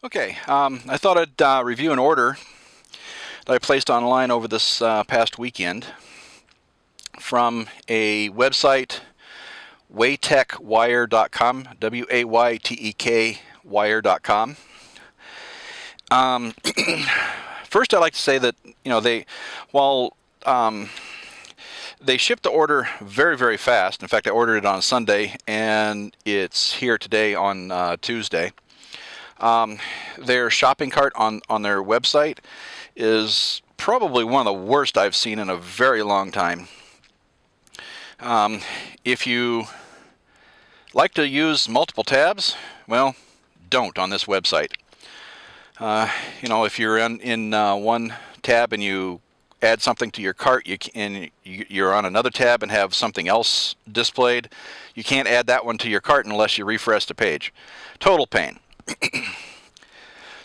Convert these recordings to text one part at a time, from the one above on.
Okay, I thought I'd review an order that I placed online over this past weekend from a website, waytekwire.com, W-A-Y-T-E-K wire.com. First, I'd like to say that while they shipped the order very, very fast. In fact, I ordered it on Sunday, and it's here today on Tuesday. Their shopping cart on their website is probably one of the worst I've seen in a very long time. If you like to use multiple tabs, well, don't on this website. If you're in one tab and you add something to your cart, you're on another tab and have something else displayed, you can't add that one to your cart unless you refresh the page. Total pain.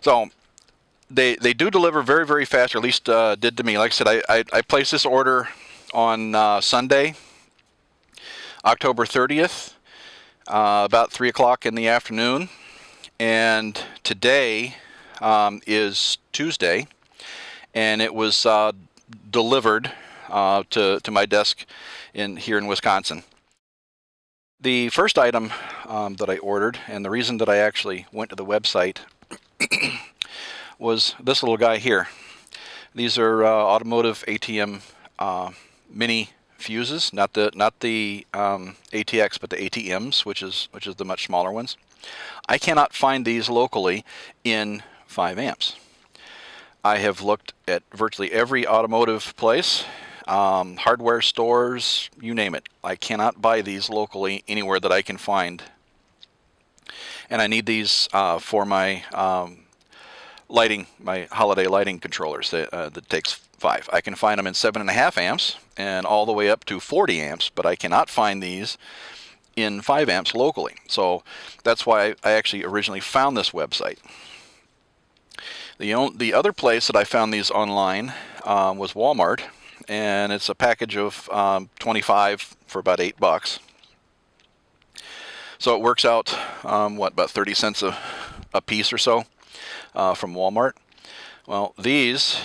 So they do deliver very, very fast, or at least did to me. Like I said, I placed this order on Sunday, October 30th, about 3 o'clock in the afternoon, and today is Tuesday, and it was delivered to my desk here in Wisconsin. The first item that I ordered, and the reason that I actually went to the website, was this little guy here. These are automotive ATM mini fuses, not the ATX, but the ATMs, which is the much smaller ones. I cannot find these locally in 5 amps. I have looked at virtually every automotive place, hardware stores, you name it. I cannot buy these locally anywhere that I can find. And I need these for my lighting, my holiday lighting controllers that takes 5. I can find them in 7.5 amps and all the way up to 40 amps, but I cannot find these in 5 amps locally. So that's why I actually originally found this website. The other place that I found these online was Walmart, and it's a package of 25 for about $8. So it works out, about 30 cents a piece or so from Walmart. Well, these,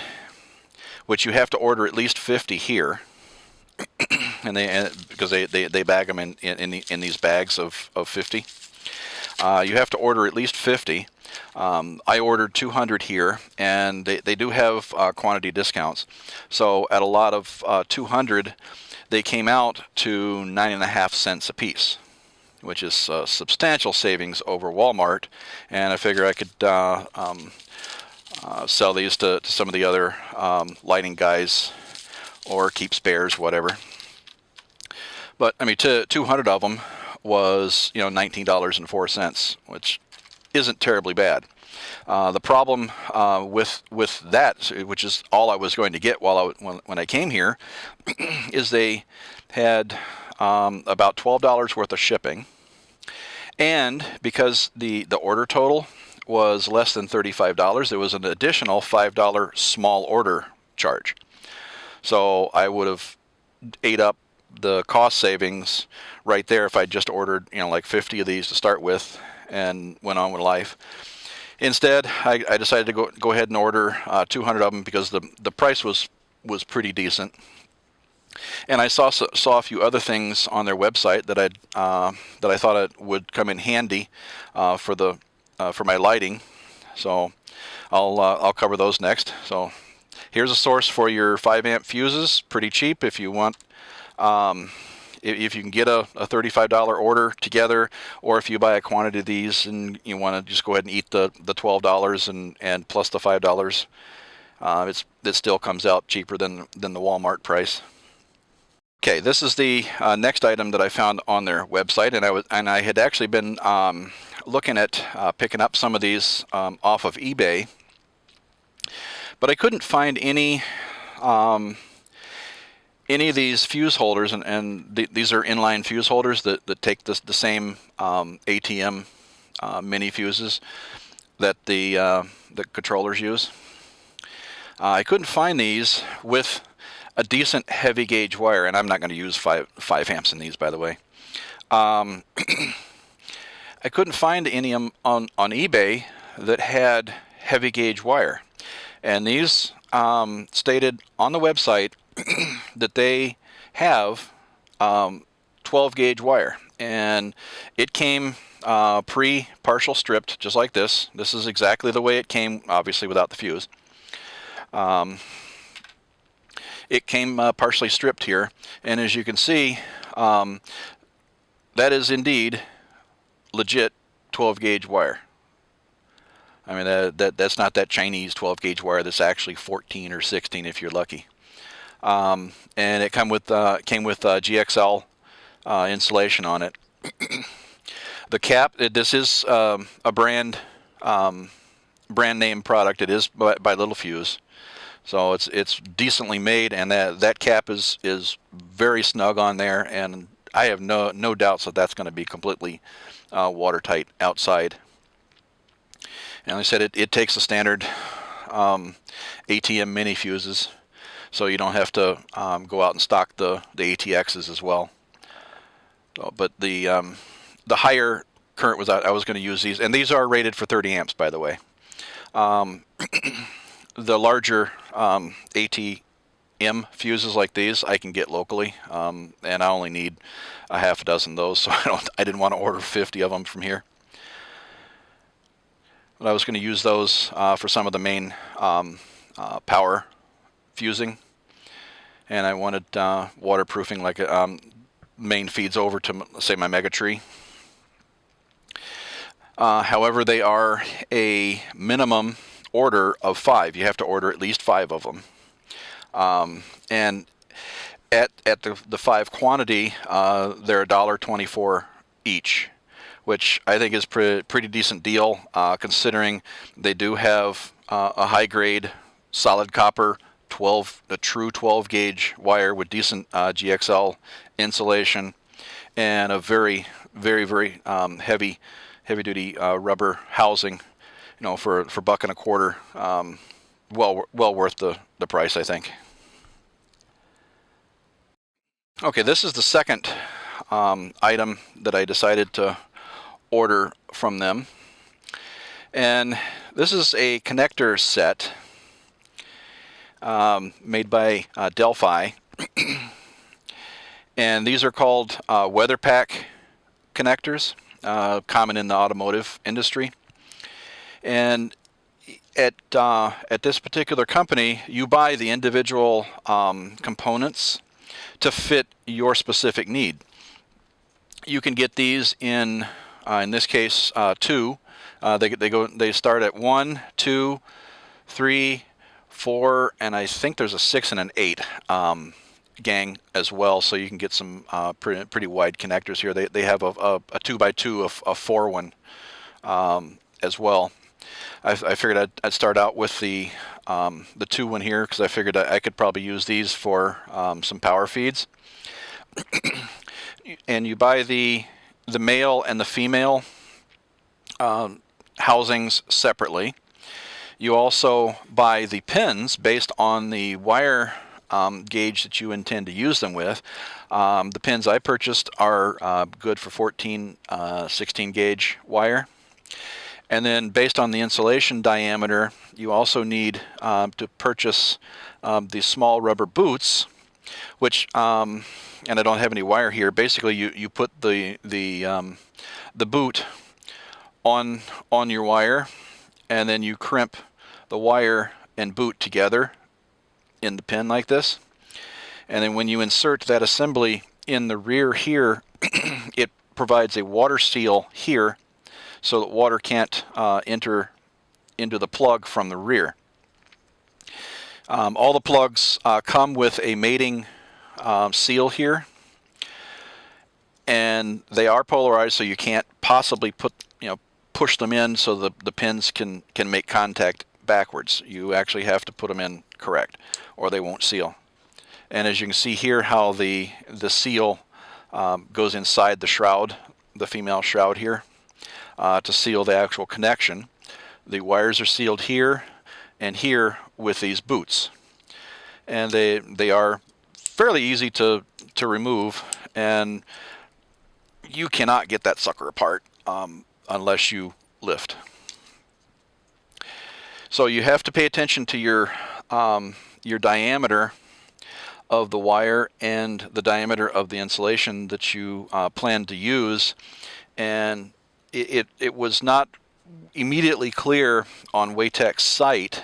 which you have to order at least 50 here, and because they bag them in these bags of 50. You have to order at least 50. I ordered 200 here, and they do have quantity discounts. So at a lot of 200, they came out to 9.5 cents a piece, which is substantial savings over Walmart. And I figure I could sell these to some of the other lighting guys, or keep spares, whatever. But I mean, 200 of them was $19.04, which isn't terribly bad. The problem with that, which is all I was going to get when I came here, is they had about $12 worth of shipping, and because the order total was less than $35, there was an additional $5 small order charge. So I would have ate up the cost savings right there if I just ordered like 50 of these to start with and went on with life. Instead, I decided to go ahead and order 200 of them because the price was pretty decent. And I saw a few other things on their website that I thought it would come in handy for my lighting. So I'll cover those next. So here's a source for your 5 amp fuses, pretty cheap if you want. If you can get a $35 order together, or if you buy a quantity of these and you want to just go ahead and eat the $12 and plus the $5, it still comes out cheaper than the Walmart price. Okay, this is the next item that I found on their website, and I had actually been looking at picking up some of these off of eBay, but I couldn't find any of these fuse holders, and these are inline fuse holders that take the same ATM mini fuses that the controllers use. I couldn't find these with a decent heavy gauge wire, and I'm not going to use 5 amps in these, by the way. I couldn't find any on eBay that had heavy gauge wire, and these stated on the website that they have 12 gauge wire, and it came pre-partial stripped, just like this. This is exactly the way it came, obviously without the fuse. It came partially stripped here, and as you can see, that is indeed legit 12 gauge wire. I mean, that's not that Chinese 12 gauge wire. That's actually 14 or 16 if you're lucky. And it came with GXL insulation on it. The cap, this is a brand name product. It is by Little Fuse, so it's decently made, and that cap is very snug on there, and I have no doubts that that's going to be completely watertight outside. And like I said, it takes the standard ATM mini fuses, so you don't have to go out and stock the ATXs as well. But the higher current was I was going to use these, and these are rated for 30 amps, by the way. The larger ATM fuses like these I can get locally, and I only need a half a dozen of those, so I didn't want to order 50 of them from here. But I was going to use those for some of the main power fusing, and I wanted waterproofing, like main feeds over to, say, my Megatree. However, they are a minimum order of 5. You have to order at least 5 of them, and at the 5 quantity, they're $1.24 each, which I think is pretty decent deal, considering they do have a high grade solid copper a true 12 gauge wire with decent GXL insulation, and a very heavy duty rubber housing, for $1.25. Well worth the price, I think. Okay, this is the second item that I decided to order from them, and this is a connector set made by Delphi, and these are called WeatherPack connectors, common in the automotive industry. And at this particular company, you buy the individual components to fit your specific need. You can get these in this case 2. They start at 1, 2, 3, 4, and I think there's a 6 and an 8 gang as well, so you can get some pretty wide connectors here. They have a 2x2, a 4 one as well. I figured I'd start out with the 2 one here, because I figured I could probably use these for some power feeds. And you buy the male and the female housings separately. You also buy the pins based on the wire gauge that you intend to use them with. The pins I purchased are good for 14, 16 gauge wire. And then based on the insulation diameter, you also need to purchase these small rubber boots, which, and I don't have any wire here. Basically, you put the boot on your wire, and then you crimp the wire and boot together in the pin like this. And then when you insert that assembly in the rear here, it provides a water seal here, so that water can't enter into the plug from the rear. All the plugs come with a mating seal here, and they are polarized, so you can't possibly push them in so the pins can make contact backwards. You actually have to put them in correct, or they won't seal. And as you can see here, how the seal goes inside the shroud, the female shroud here, to seal the actual connection. The wires are sealed here and here with these boots, and they are fairly easy to remove, and you cannot get that sucker apart unless you lift. So you have to pay attention to your diameter of the wire and the diameter of the insulation that you plan to use. And it was not immediately clear on WATEC's site.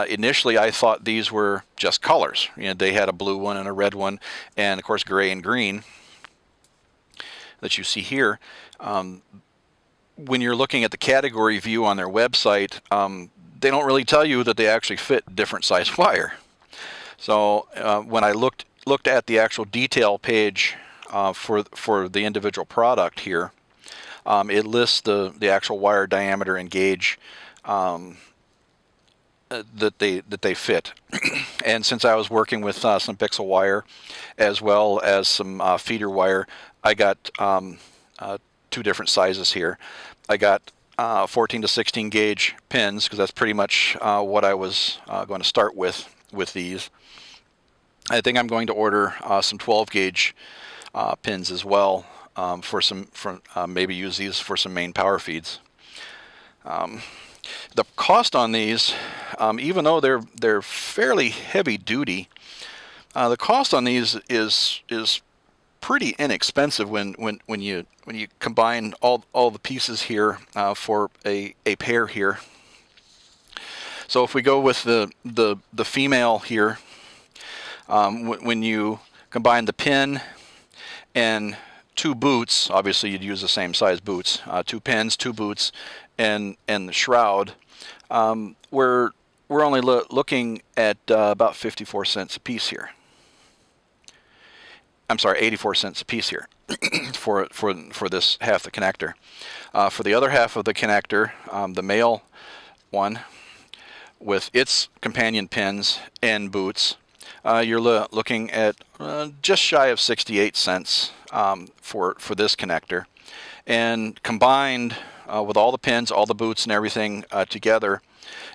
Initially, I thought these were just colors. You know, they had a blue one and a red one, and of course gray and green that you see here. When you're looking at the category view on their website, they don't really tell you that they actually fit different size wire. So when I looked at the actual detail page for the individual product here, it lists the actual wire diameter and gauge that they fit. And since I was working with some pixel wire as well as some feeder wire, I got two different sizes here. I got 14 to 16 gauge pins, because that's pretty much what I was going to start with these. I think I'm going to order some 12 gauge pins as well, maybe use these for some main power feeds. The cost on these, even though they're fairly heavy duty, the cost on these is pretty inexpensive when you combine all the pieces here for a pair here. So if we go with the female here, when you combine the pin and two boots, obviously you'd use the same size boots, two pins, two boots, and the shroud, we're only looking at about 54 cents a piece here. I'm sorry, 84 cents a piece here for this half the connector. For the other half of the connector, the male one with its companion pins and boots, you're looking at just shy of 68 cents for this connector. And combined with all the pins, all the boots and everything together,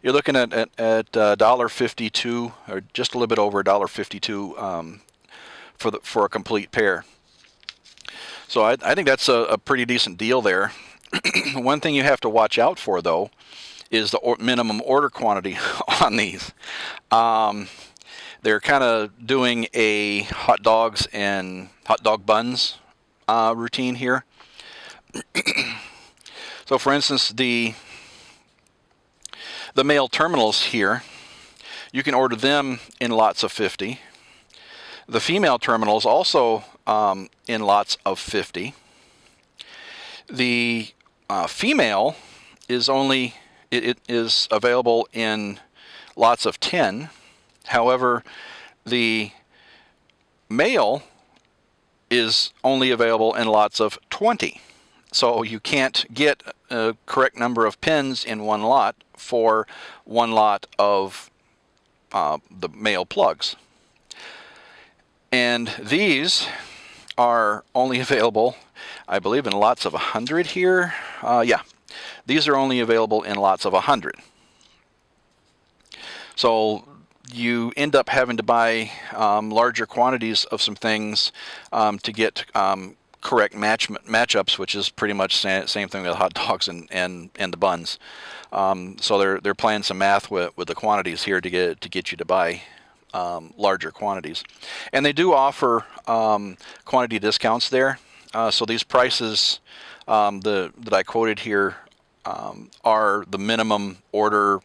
you're looking at $1.52, or just a little bit over $1.52 for a complete pair. So I think that's a pretty decent deal there. One thing you have to watch out for, though, is the minimum order quantity on these. They're kind of doing a hot dogs and hot dog buns routine here. So for instance, the male terminals here, you can order them in lots of 50. The female terminals also in lots of 50. The female is it is available in lots of 10. However, the male is only available in lots of 20. So you can't get a correct number of pins in one lot for one lot of the male plugs. And these are only available, I believe, in lots of 100 here. Yeah, these are only available in lots of 100. So you end up having to buy larger quantities of some things to get correct matchups, which is pretty much same thing with hot dogs and the buns. So they're playing some math with the quantities here to get you to buy larger quantities. And they do offer quantity discounts there. So these prices that I quoted here are the minimum order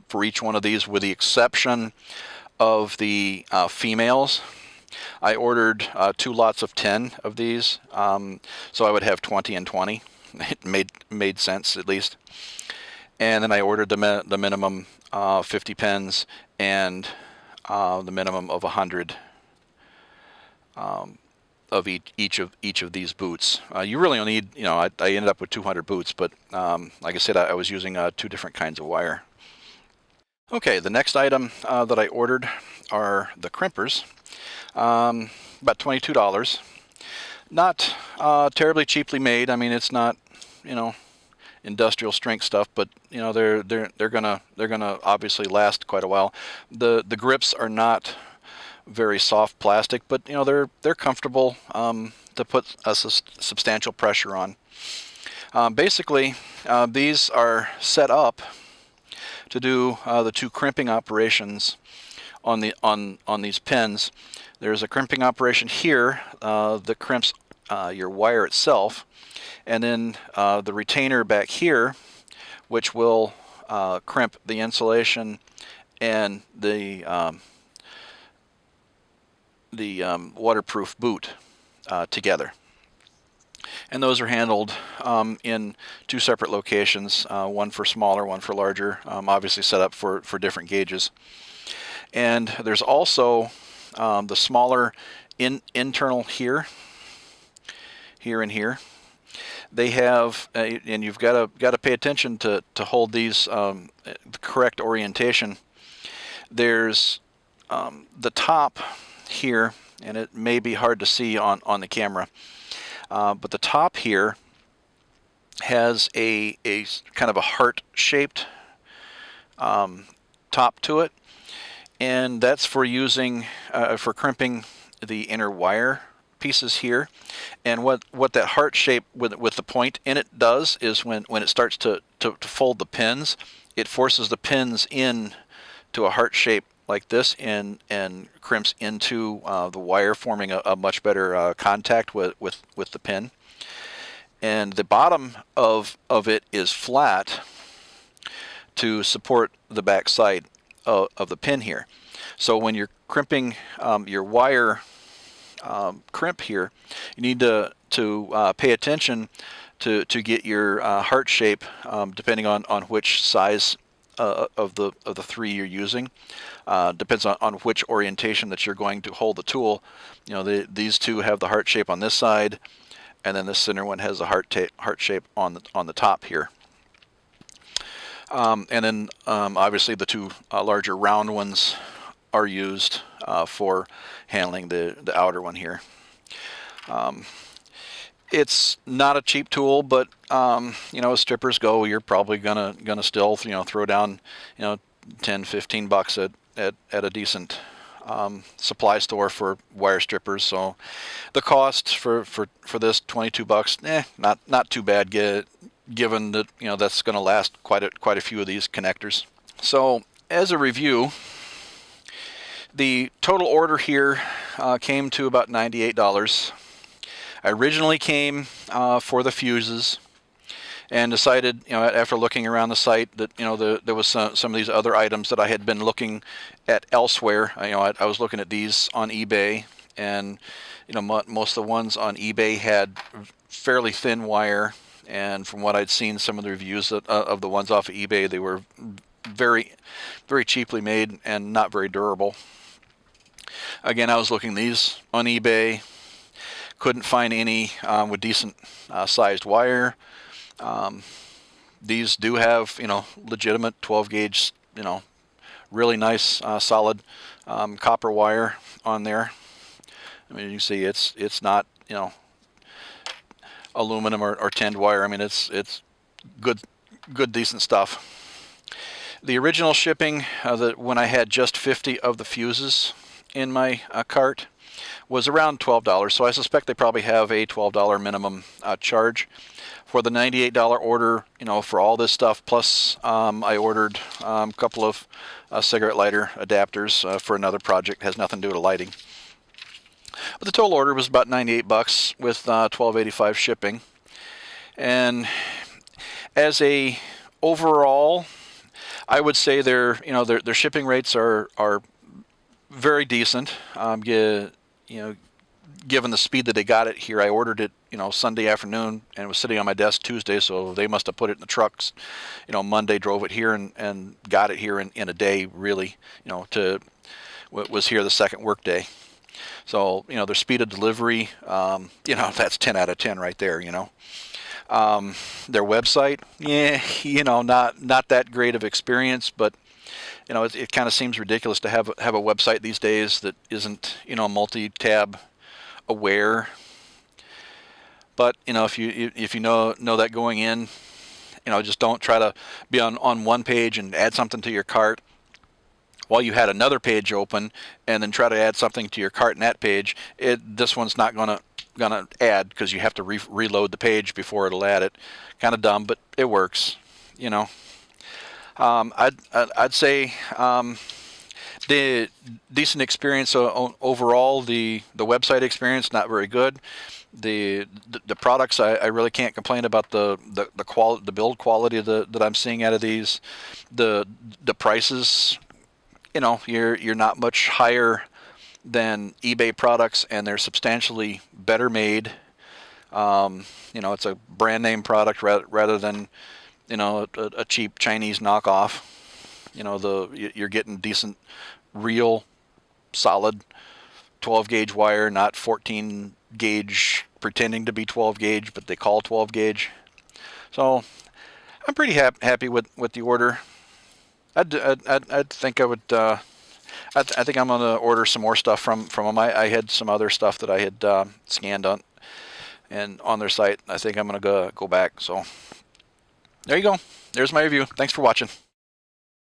for each one of these, with the exception of the females. I ordered 2 lots of 10 of these, so I would have 20 and 20. It made sense, at least. And then I ordered the minimum 50 pens and the minimum of 100 of each of these boots. You really only need, I ended up with 200 boots, but like I said, I was using 2 different kinds of wire. Okay, the next item that I ordered are the crimpers. About $22. Not terribly cheaply made. I mean, it's not, industrial strength stuff, but they're gonna obviously last quite a while. The grips are not very soft plastic, but they're comfortable to put a substantial pressure on. Basically, these are set up to do the two crimping operations on these pins. There's a crimping operation here that crimps your wire itself, and then the retainer back here, which will crimp the insulation and the waterproof boot together. And those are handled in two separate locations, one for smaller, one for larger, obviously set up for different gauges. And there's also the smaller internal here, and here. They have, and you've got to pay attention to hold these the correct orientation. There's the top here, and it may be hard to see on the camera, but the top here has a kind of a heart-shaped top to it, and that's for using for crimping the inner wire pieces here. And what that heart shape with the point in it does is when it starts to fold the pins, it forces the pins in to a heart shape like this and crimps into the wire, forming a much better contact with the pin. And the bottom of it is flat to support the back side of the pin here. So when you're crimping your wire crimp here, you need to pay attention to get your heart shape, depending on which size of the three you're using. Depends on which orientation that you're going to hold the tool. You know, these two have the heart shape on this side, and then the center one has the heart shape on the top here. And then obviously the two larger round ones are used for handling the outer one here. It's not a cheap tool, but you know, as strippers go, you're probably gonna still throw down 10-15 bucks at a decent supply store for wire strippers. So the cost for this, 22 bucks, not too bad, given that that's going to last quite a few of these connectors. So as a review, the total order here came to about $98. I originally came for the fuses, and decided, after looking around the site, that there was some of these other items that I had been looking at elsewhere. I was looking at these on eBay, and most of the ones on eBay had fairly thin wire, and from what I'd seen, some of the reviews of the ones off of eBay, they were very, very cheaply made and not very durable. Again, I was looking these on eBay, couldn't find any with decent sized wire. These do have legitimate 12 gauge, really nice solid copper wire on there. I mean, you can see it's not aluminum or tinned wire. I mean, it's good decent stuff. The original shipping, when I had just 50 of the fuses in my cart, was around $12. So I suspect they probably have a $12 minimum charge. For the $98 order, for all this stuff, plus I ordered a couple of cigarette lighter adapters for another project. Has nothing to do with lighting. But the total order was about 98 bucks with $12.85 shipping. And as a overall, I would say their shipping rates are very decent. Given the speed that they got it here, I ordered it Sunday afternoon, and it was sitting on my desk Tuesday, so they must have put it in the trucks Monday, drove it here, and got it here in a day, really. Was here the second work day. So their speed of delivery, that's 10 out of 10 right there. Their website, not that great of experience, but it kind of seems ridiculous to have a website these days that isn't multi-tab aware. But if you know that going in, just don't try to be on one page and add something to your cart while you had another page open, and then try to add something to your cart in that page. This one's not gonna add, because you have to reload the page before it'll add it. Kind of dumb, but it works. I'd say the decent experience overall. The website experience not very good. The products I really can't complain about the build quality that I'm seeing out of these. The prices, you know, you're not much higher than eBay products, and they're substantially better made. You know, it's a brand name product rather than, you know, a cheap Chinese knockoff. You know, you're getting decent, real, solid 12 gauge wire, not 14 gauge pretending to be 12 gauge, but they call 12 gauge. So I'm pretty happy with the order. I'd think I would. I think I'm gonna order some more stuff from them. I had some other stuff that I had scanned on their site. I think I'm gonna go back. So there you go. There's my review. Thanks for watching.